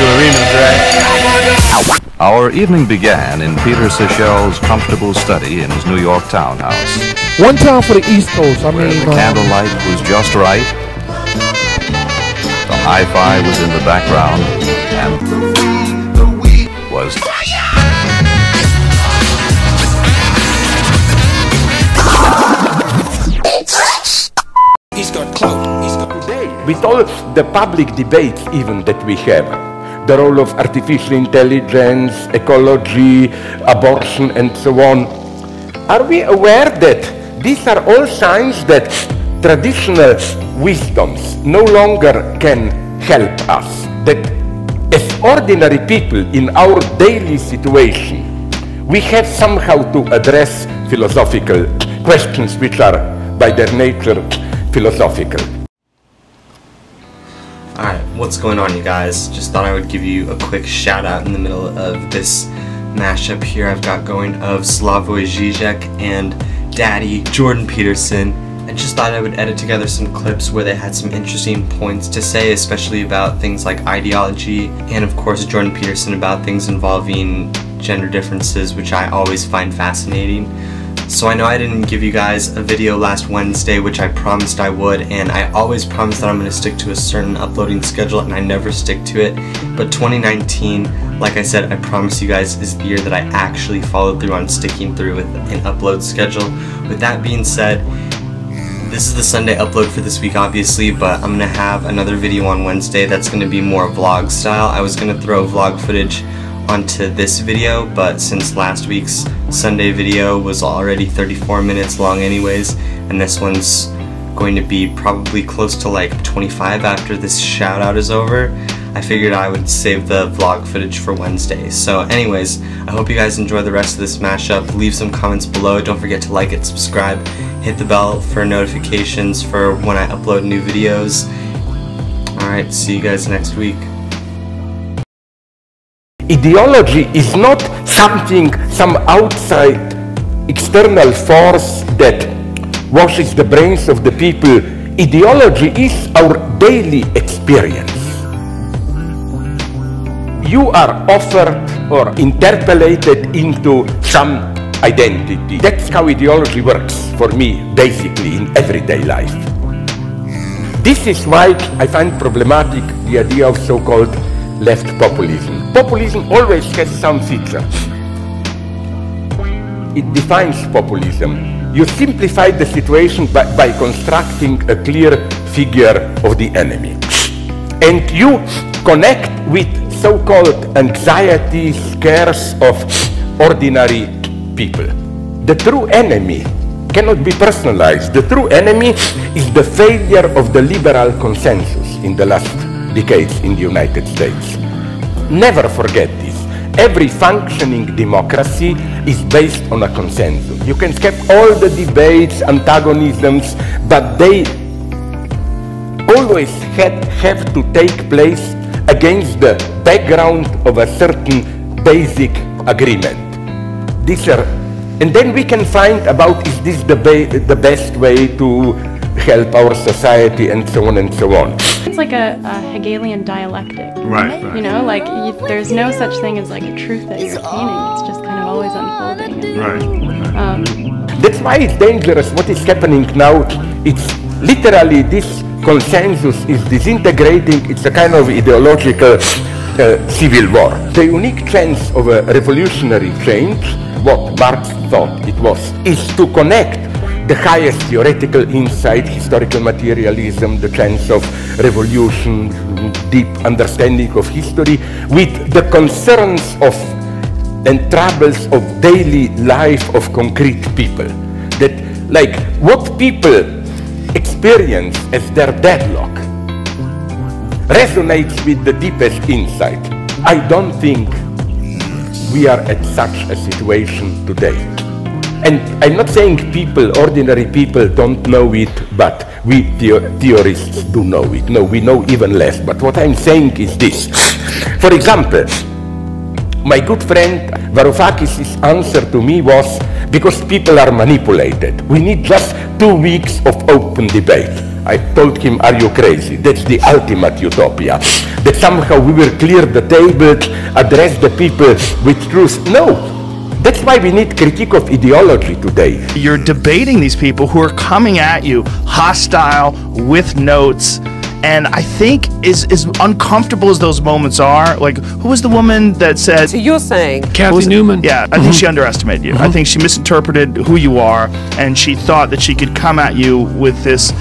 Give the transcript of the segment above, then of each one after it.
arenas, right? Our evening began in Peter Seychelles' comfortable study in his New York townhouse. One time for the East Coast, I Where mean... the candlelight was just right, the hi-fi was in the background, and was... He's got clout. He's got... Today, with all the public debates even that we have, the role of artificial intelligence, ecology, abortion, and so on, are we aware that these are all signs that traditional wisdoms no longer can help us? That as ordinary people in our daily situation, we have somehow to address philosophical questions which are by their nature philosophical. Alright, what's going on, you guys? Just thought I would give you a quick shout out in the middle of this mashup here I've got going of Slavoj Zizek and Daddy Jordan Peterson. I just thought I would edit together some clips where they had some interesting points to say, especially about things like ideology, and of course Jordan Peterson about things involving gender differences, which I always find fascinating. So I know I didn't give you guys a video last Wednesday, which I promised I would, and I always promise that I'm going to stick to a certain uploading schedule, and I never stick to it. But 2019, like I said, I promise you guys, is the year that I actually followed through on sticking through with an upload schedule. With that being said, this is the Sunday upload for this week, obviously, but I'm going to have another video on Wednesday that's going to be more vlog style. I was going to throw vlog footage onto this video, but since last week's Sunday video was already 34 minutes long anyways, and this one's going to be probably close to like 25 after this shout out is over, I figured I would save the vlog footage for Wednesday. So anyways, I hope you guys enjoy the rest of this mashup. Leave some comments below. Don't forget to like it, subscribe, hit the bell for notifications for when I upload new videos. Alright, see you guys next week. Ideology is not something, some outside external force that washes the brains of the people. Ideology is our daily experience. You are offered or interpolated into some identity. That's how ideology works for me, basically, in everyday life. This is why I find problematic the idea of so-called left populism. Populism always has some feature. It defines populism. You simplify the situation by constructing a clear figure of the enemy. And you connect with so-called anxieties, scares of ordinary people. The true enemy cannot be personalized. The true enemy is the failure of the liberal consensus in the last decades in the United States. Never forget this. Every functioning democracy is based on a consensus. You can skip all the debates, antagonisms, but they always have to take place against the background of a certain basic agreement. And then we can find about, is this the best way to help our society, and so on and so on. It's like a Hegelian dialectic. Right. You know, like there's no such thing as like a truth that you're attaining. It's just kind of always unfolding. Right. That's why it's dangerous what is happening now. It's literally this consensus is disintegrating. It's a kind of ideological civil war. The unique chance of a revolutionary change, what Marx thought it was, is to connect the highest theoretical insight, historical materialism, the chance of revolution, deep understanding of history, with the concerns of and troubles of daily life of concrete people. That, like, what people experience as their deadlock resonates with the deepest insight. I don't think we are at such a situation today. And I'm not saying people, ordinary people, don't know it, but we theorists do know it. No, we know even less. But what I'm saying is this. For example, my good friend Varoufakis' answer to me was, because people are manipulated. We need just 2 weeks of open debate. I told him, are you crazy? That's the ultimate utopia. That somehow we will clear the tables, address the people with truth. No. That's why we need critique of ideology today. You're debating these people who are coming at you hostile with notes. And I think as uncomfortable as those moments are, like, who was the woman that said... So you're saying... Kathy Newman. Yeah, I think she underestimated you. I think she misinterpreted who you are, and she thought that she could come at you with this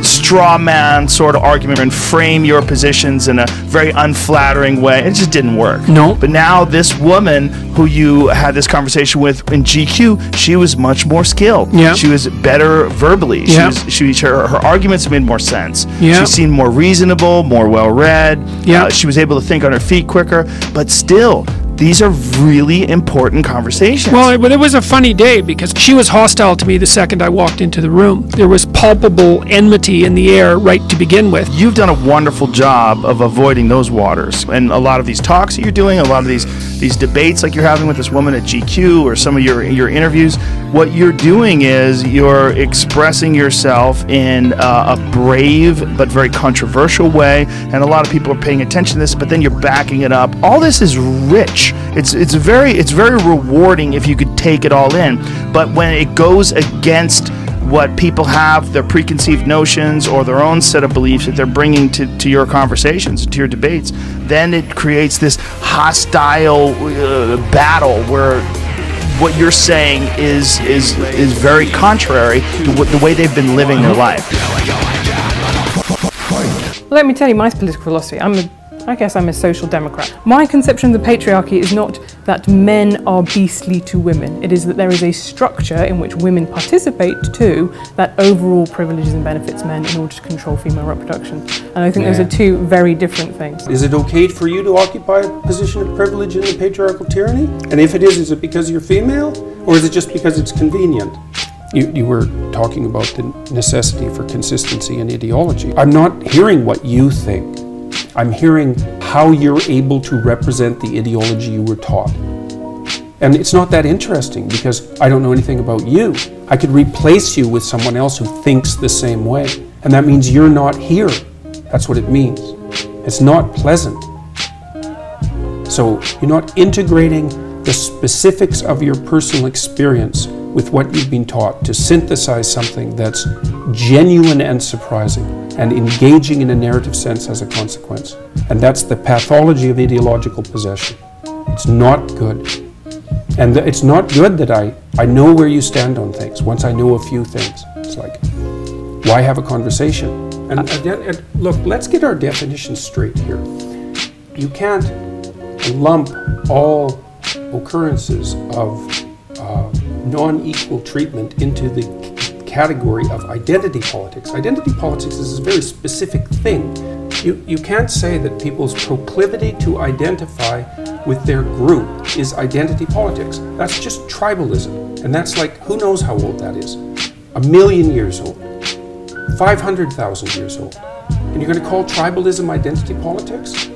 straw man sort of argument and frame your positions in a very unflattering way. It just didn't work. No. But now this woman who you had this conversation with in GQ, she was much more skilled. Yeah. She was better verbally. Yeah. Her arguments made more sense. Yeah. She seemed more reasonable, more well-read. Yeah. She was able to think on her feet quicker. But still, these are really important conversations. Well, it was a funny day because she was hostile to me the second I walked into the room. There was palpable enmity in the air right to begin with. You've done a wonderful job of avoiding those waters. And a lot of these talks that you're doing, a lot of these debates like you're having with this woman at GQ or some of your interviews, what you're doing is you're expressing yourself in a brave but very controversial way. And a lot of people are paying attention to this, but then you're backing it up. All this is rich. It's very rewarding if you could take it all in, but when it goes against what people have, their preconceived notions or their own set of beliefs that they're bringing to your conversations, to your debates, then it creates this hostile battle where what you're saying is very contrary to the way they've been living their life. Let me tell you my political philosophy. I guess I'm a social democrat. My conception of the patriarchy is not that men are beastly to women. It is that there is a structure in which women participate too that overall privileges and benefits men in order to control female reproduction. And I think those are two very different things. Is it okay for you to occupy a position of privilege in the patriarchal tyranny? And if it is it because you're female? Or is it just because it's convenient? You were talking about the necessity for consistency in ideology. I'm not hearing what you think. I'm hearing how you're able to represent the ideology you were taught. And it's not that interesting because I don't know anything about you. I could replace you with someone else who thinks the same way. And that means you're not here. That's what it means. It's not pleasant. So you're not integrating the specifics of your personal experience with what you've been taught to synthesize something that's genuine and surprising and engaging in a narrative sense as a consequence. And that's the pathology of ideological possession. It's not good. And it's not good that I know where you stand on things once I know a few things. It's like, why have a conversation? And look, let's get our definitions straight here. You can't lump all occurrences of non-equal treatment into the category of identity politics. Identity politics is a very specific thing. You can't say that people's proclivity to identify with their group is identity politics. That's just tribalism. And that's like, who knows how old that is? 1,000,000 years old. 500,000 years old. And you're going to call tribalism identity politics?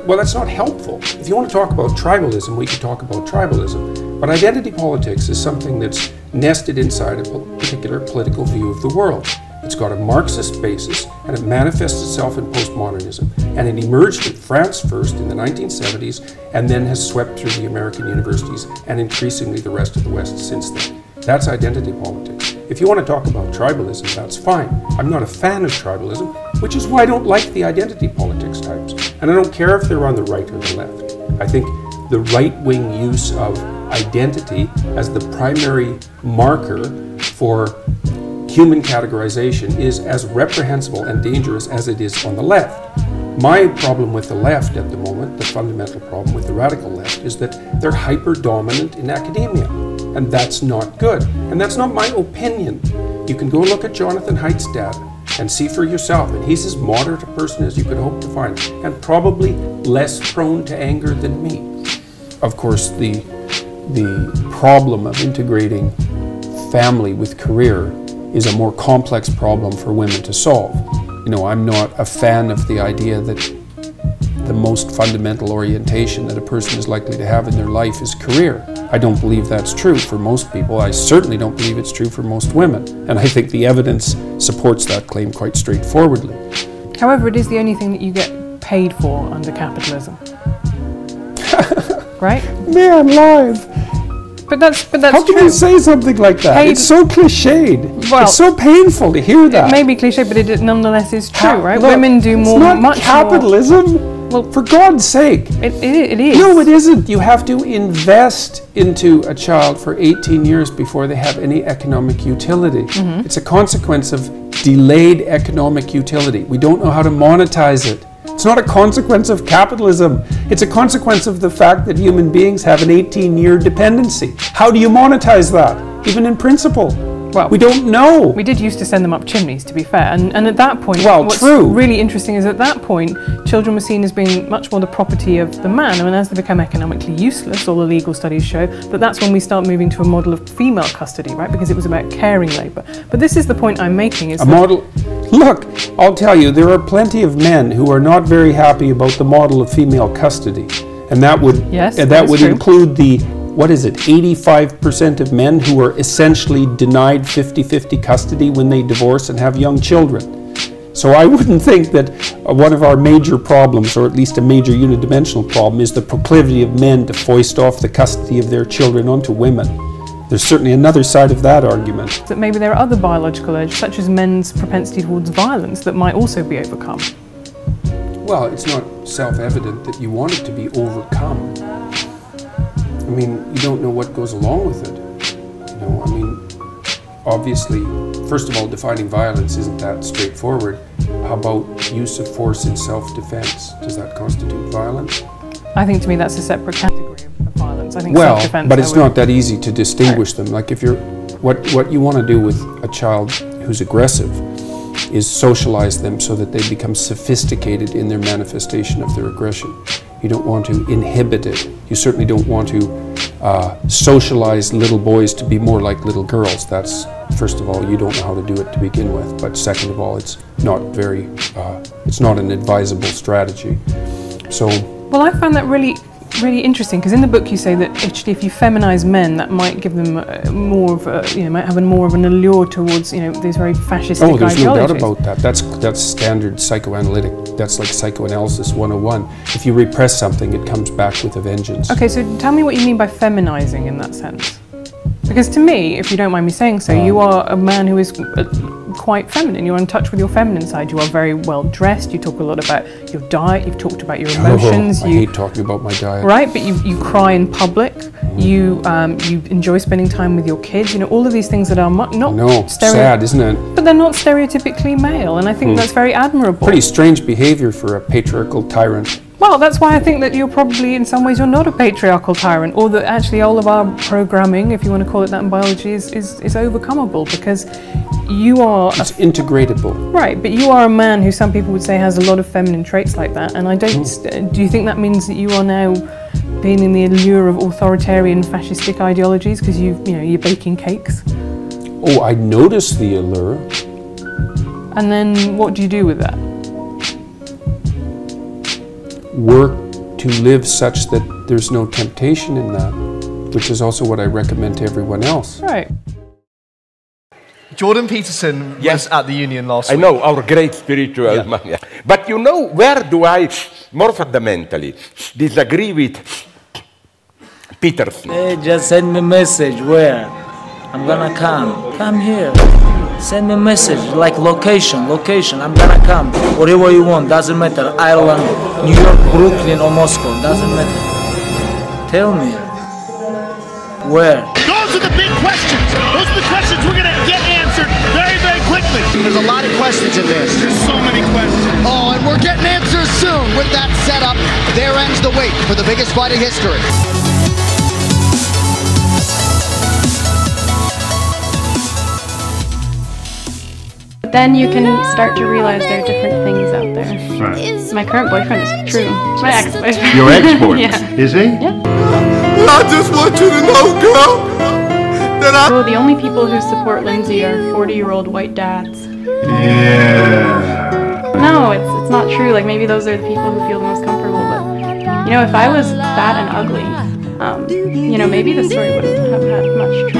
Well, that's not helpful. If you want to talk about tribalism, we could talk about tribalism. But identity politics is something that's nested inside a particular political view of the world. It's got a Marxist basis, and it manifests itself in postmodernism. And it emerged in France first in the 1970s, and then has swept through the American universities, and increasingly the rest of the West since then. That's identity politics. If you want to talk about tribalism, that's fine. I'm not a fan of tribalism, which is why I don't like the identity politics types. And I don't care if they're on the right or the left. I think the right-wing use of identity as the primary marker for human categorization is as reprehensible and dangerous as it is on the left. My problem with the left at the moment, the fundamental problem with the radical left, is that they're hyper-dominant in academia. And that's not good. And that's not my opinion. You can go look at Jonathan Haidt's data and see for yourself. And he's as moderate a person as you could hope to find, and probably less prone to anger than me. Of course, the problem of integrating family with career is a more complex problem for women to solve. You know, I'm not a fan of the idea that the most fundamental orientation that a person is likely to have in their life is career. I don't believe that's true for most people. I certainly don't believe it's true for most women. And I think the evidence supports that claim quite straightforwardly. However, it is the only thing that you get paid for under capitalism. Right? Man, live. But that's How can true. you say something like that? It's so cliched. Well, it's so painful to hear that. It may be cliche, but it nonetheless is true, right? Look, Women do more, it's not much capitalism. more. Well, for God's sake. It is. No, it isn't. You have to invest into a child for 18 years before they have any economic utility. Mm-hmm. It's a consequence of delayed economic utility. We don't know how to monetize it. It's not a consequence of capitalism. It's a consequence of the fact that human beings have an 18-year dependency. How do you monetize that, even in principle? Well, we don't know. We did used to send them up chimneys, to be fair, and at that point, well, what's true. really interesting is at that point, children were seen as being much more the property of the man, and as they become economically useless, all the legal studies show that that's when we start moving to a model of female custody, right? Because it was about caring labour. But this is the point I'm making: is a model. Look, I'll tell you, there are plenty of men who are not very happy about the model of female custody, and that would include the, what is it, 85% of men who are essentially denied 50-50 custody when they divorce and have young children. So I wouldn't think that one of our major problems, or at least a major unidimensional problem, is the proclivity of men to foist off the custody of their children onto women. There's certainly another side of that argument. That maybe there are other biological urges, such as men's propensity towards violence, that might also be overcome. Well, it's not self-evident that you want it to be overcome. I mean, you don't know what goes along with it. You know, I mean, obviously, first of all, defining violence isn't that straightforward. How about use of force in self-defense? Does that constitute violence? I think to me that's a separate category of violence. I think well, self-defense. But it's not that easy to distinguish them. Like if you're, what you want to do with a child who's aggressive is socialize them so that they become sophisticated in their manifestation of their aggression. You don't want to inhibit it. You certainly don't want to socialize little boys to be more like little girls. That's, first of all, you don't know how to do it to begin with. But second of all, it's not very, it's not an advisable strategy. So. Well, I found that really interesting, because in the book you say that actually if you feminize men, that might give them more of a, you know, might have more of an allure towards, you know, these very fascistic ideologies. Oh, there's no doubt about that. That's standard psychoanalytic. That's like psychoanalysis 101. If you repress something, it comes back with a vengeance. Okay, so tell me what you mean by feminizing in that sense. Because to me, if you don't mind me saying so, you are a man who is quite feminine. You're in touch with your feminine side. You are very well dressed. You talk a lot about your diet. You've talked about your emotions. I hate talking about my diet. Right, but you cry in public. You enjoy spending time with your kids. You know, all of these things that are not sad, isn't it? But they're not stereotypically male, and I think that's very admirable. Pretty strange behavior for a patriarchal tyrant. Well, that's why I think that you're probably, in some ways, you're not a patriarchal tyrant, or that actually all of our programming, if you want to call it that in biology, is overcomable, because you are... It's integratable. Right, but you are a man who some people would say has a lot of feminine traits like that, and I don't... Do you think that means that you are now being in the allure of authoritarian fascistic ideologies because you're baking cakes? Oh, I notice the allure. And then what do you do with that? Work to live such that there's no temptation in that, which is also what I recommend to everyone else. Right. Jordan Peterson was at the Union last week. I know, our great spiritual man. Yeah. But you know, where do I more fundamentally disagree with Peterson? Hey, just send me a message where I'm gonna come. Come here. Send me a message, like location, I'm gonna come. Whatever you want, doesn't matter. Ireland, New York, Brooklyn, or Moscow, doesn't matter. Tell me. Where? Those are the big questions. Those are the questions we're gonna get answered very, very quickly. There's a lot of questions in this. There's so many questions. Oh, and we're getting answers soon. With that setup, there ends the wait for the biggest fight in history. Then you can start to realize there are different things out there. Right. My current boyfriend is true. My ex-boyfriend. Your ex-boyfriend? Yeah. Is he? Yeah. I just want you to know, girl, that So the only people who support Lindsay are 40-year-old white dads. Yeah. No, it's that's not true. Like, maybe those are the people who feel the most comfortable, but, you know, if I was fat and ugly, you know, maybe the story wouldn't have had much traction.